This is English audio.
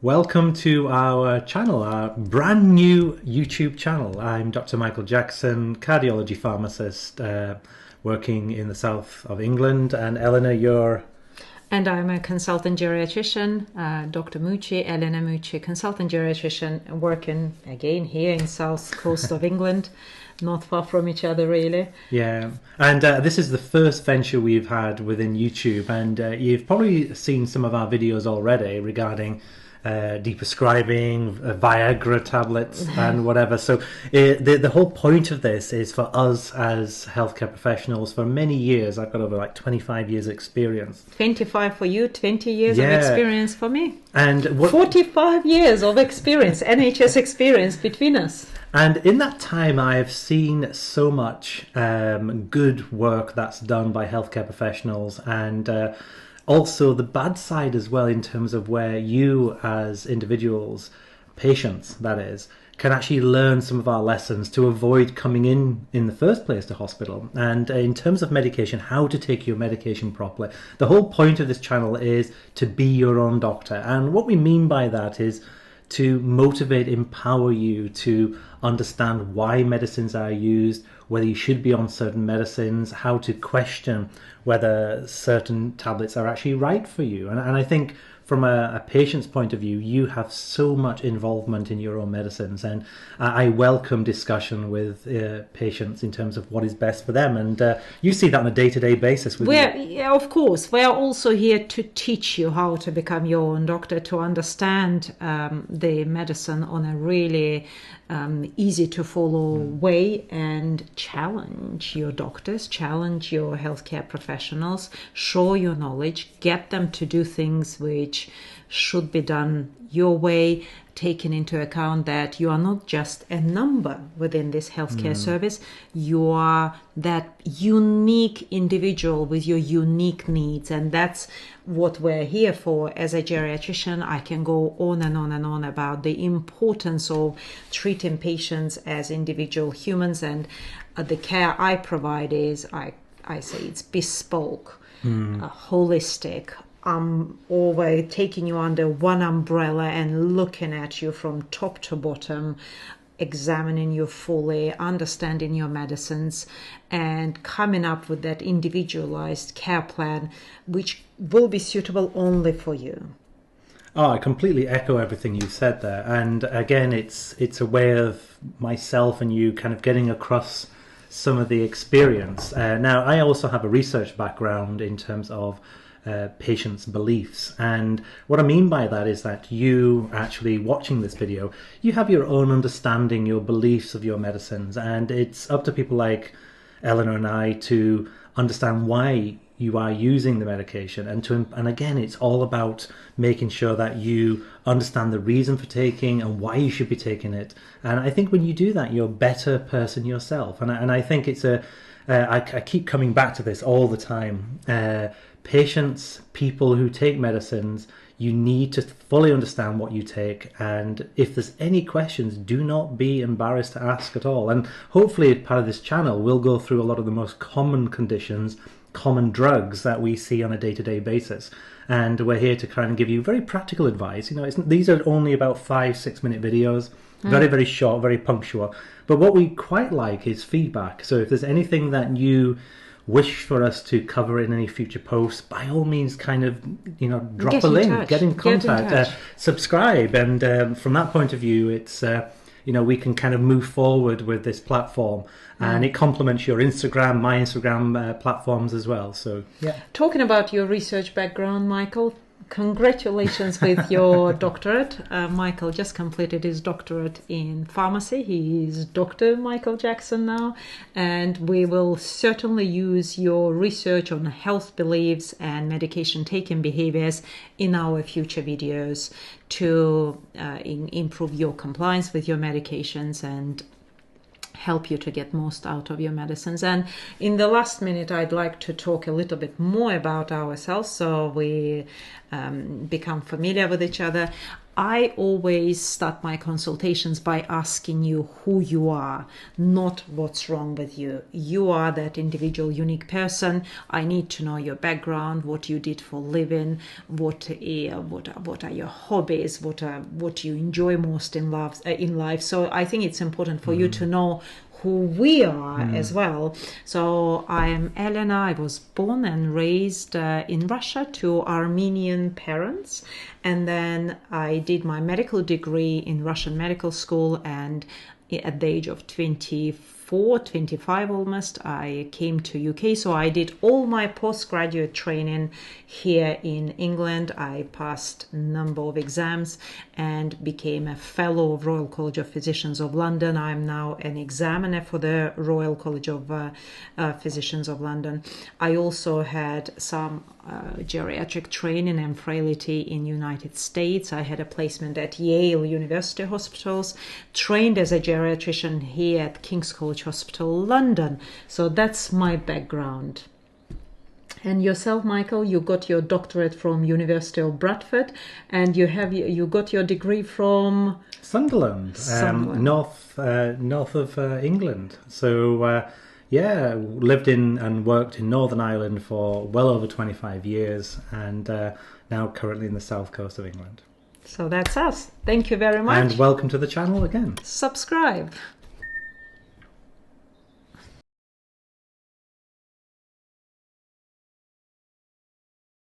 Welcome to our channel, our brand new YouTube channel. I'm Dr. Michael Jackson, cardiology pharmacist, working in the south of England. And Elena, you're... And I'm a consultant geriatrician, Dr. Mucci, Elena Mucci, consultant geriatrician, working again here in south coast of England, not far from each other really. Yeah, and this is the first venture we've had within YouTube, and you've probably seen some of our videos already regarding deprescribing, Viagra tablets and whatever. So the whole point of this is for us as healthcare professionals. For many years, I've got over like 25 years experience. 25 for you, 20 years of experience for me. And 45 years of experience, NHS experience between us. And in that time, I've seen so much good work that's done by healthcare professionals, and also the bad side as well, in terms of where you as individuals, patients that is, can actually learn some of our lessons to avoid coming in the first place to hospital. And in terms of medication, how to take your medication properly. The whole point of this channel is to be your own doctor. And what we mean by that is to motivate, empower you to understand why medicines are used, whether you should be on certain medicines, how to question whether certain tablets are actually right for you. And I think from a patient's point of view, you have so much involvement in your own medicines, and I welcome discussion with patients in terms of what is best for them. And you see that on a day-to-day basis. Yeah, of course. We are also here to teach you how to become your own doctor, to understand the medicine on a really easy to follow way, and challenge your doctors, challenge your healthcare professionals, show your knowledge, get them to do things which should be done your way, taking into account that you are not just a number within this healthcare service. You are that unique individual with your unique needs, and that's what we're here for. As a geriatrician, I can go on and on and on about the importance of treating patients as individual humans, and the care I provide is, I say it's bespoke, holistic. Always taking you under one umbrella and looking at you from top to bottom, examining you fully, understanding your medicines, and coming up with that individualized care plan which will be suitable only for you. Oh, I completely echo everything you said there. And again, it's a way of myself and you kind of getting across some of the experience. Now, I also have a research background in terms of patients' beliefs, and what I mean by that is that you actually watching this video, you have your own understanding, your beliefs of your medicines, and it's up to people like Eleanor and I to understand why you are using the medication, and again, it's all about making sure that you understand the reason for taking and why you should be taking it. And I think when you do that, you're a better person yourself. And I think it's I keep coming back to this all the time. Patients, people who take medicines, you need to fully understand what you take, and if there's any questions, do not be embarrassed to ask at all. And hopefully, as part of this channel, we'll go through a lot of the most common conditions, common drugs that we see on a day-to-day basis, and we're here to kind of give you very practical advice. You know, these are only about 5-6 minute videos, very, very short, very punctual, but what we quite like is feedback. So if there's anything that you wish for us to cover in any future posts, by all means, kind of, drop a link, get in contact, subscribe, and from that point of view, it's we can kind of move forward with this platform, and it complements your Instagram, my Instagram platforms as well. So yeah. Talking about your research background, Michael, congratulations with your doctorate. Michael just completed his doctorate in pharmacy. He is Dr. Michael Jackson now, and we will certainly use your research on health beliefs and medication taking behaviors in our future videos to improve your compliance with your medications and help you to get most out of your medicines. And in the last minute, I'd like to talk a little bit more about ourselves. So we become familiar with each other. I always start my consultations by asking you who you are, not what's wrong with you. You are that individual, unique person. I need to know your background, what you did for a living, what are your hobbies, what you enjoy most in life. So I think it's important for you to know who we are as well. So I am Elena. I was born and raised in Russia to Armenian parents, and then I did my medical degree in Russian medical school, and at the age of 25 almost, I came to UK. So I did all my postgraduate training here in England. I passed a number of exams and became a fellow of Royal College of Physicians of London. I'm now an examiner for the Royal College of Physicians of London. I also had some geriatric training and frailty in United States. I had a placement at Yale University Hospitals, trained as a geriatrician here at King's College Hospital, London. So that's my background. And yourself, Michael, you got your doctorate from University of Bradford, and you got your degree from Sunderland. North of England. So lived in and worked in Northern Ireland for well over 25 years, and now currently in the south coast of England. So that's us. Thank you very much. And welcome to the channel again. Subscribe.